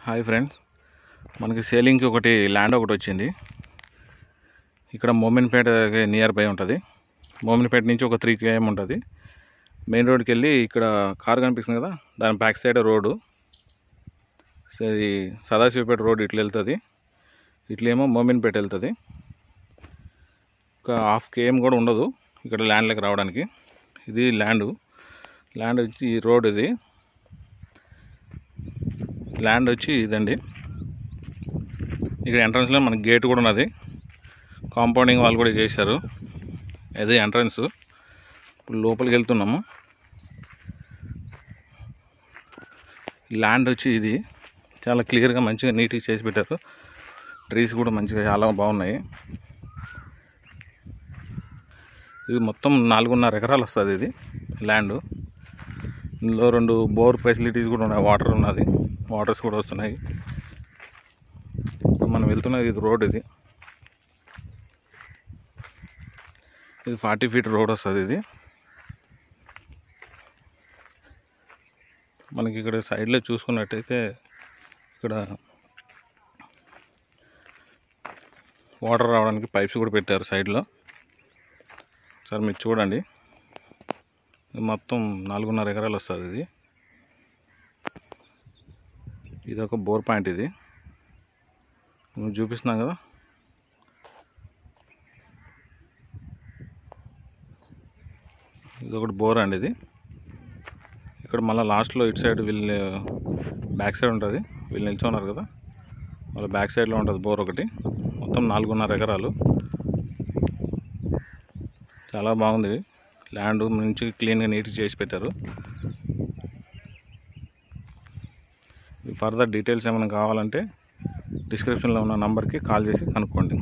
Hi friends, మనకి సేలింగ్కి ఒకటి land ఒకటి వచ్చింది. ఇక్కడ మోమిన్పేట నియర్ బై ఉంటుంది. మోమిన్పేట నుంచి ఒక 3 km ఉంటుంది. మెయిన్ రోడ్కి వెళ్ళి ఇక్కడ కార్ కనిపిస్తుంది కదా, దాని బ్యాక్ సైడ్ రోడ్డు. ఇది సదాశివపేట రోడ్ ఇట్లా వెళ్తుంది, ఇట్లేమో మోమిన్పేట వెళ్తుంది. ఒక 1/2 km కూడా ఉండదు ఇక్కడ ల్యాండ్లోకి రావడానికి. ఇది ల్యాండ్ వచ్చి ఈ రోడ్, ఇది ల్యాండ్ వచ్చి ఇదండి. ఇక్కడ ఎంట్రన్స్లో మనకి గేట్ కూడా ఉన్నది, కాంపౌండింగ్ వాళ్ళు కూడా చేశారు. ఇది ఎంట్రన్స్. ఇప్పుడు లోపలికి వెళ్తున్నాము. ల్యాండ్ వచ్చి ఇది చాలా క్లియర్గా మంచిగా నీట్గా చేసి పెట్టారు. ట్రీస్ కూడా మంచిగా చాలా బాగున్నాయి. ఇది మొత్తం 4.5 ఎకరాలు వస్తుంది ఇది ల్యాండ్. ఇందులో 2 బోర్ ఫెసిలిటీస్ కూడా ఉన్నాయి, వాటర్ ఉన్నది, వాటర్స్ కూడా వస్తున్నాయి. మనం వెళ్తున్నది ఇది రోడ్. ఇది 40 feet రోడ్ వస్తుంది. ఇది మనకి ఇక్కడ సైడ్లో చూసుకున్నట్టయితే ఇక్కడ వాటర్ రావడానికి పైప్స్ కూడా పెట్టారు సైడ్లో. సార్ మీరు చూడండి, ఇది మొత్తం 4.5 ఎకరాలు వస్తుంది. ఇది ఒక బోర్ పాయింట్. ఇది మేము చూపిస్తున్నాం కదా, ఇది ఒకటి బోర్ అండి. ఇది ఇక్కడ మళ్ళీ లాస్ట్లో ఇటు సైడ్ వీళ్ళు బ్యాక్ సైడ్ ఉంటుంది, వీళ్ళు నిల్చున్నారు కదా, వాళ్ళ బ్యాక్ సైడ్లో ఉంటుంది బోర్ ఒకటి. మొత్తం 4.5 ఎకరాలు. చాలా బాగుంది ల్యాండ్, మంచి క్లీన్గా నీట్గా చేసి పెట్టారు. ఫర్దర్ డీటెయిల్స్ ఏమైనా కావాలంటే డిస్క్రిప్షన్లో ఉన్న నంబర్కి కాల్ చేసి కనుక్కోండి.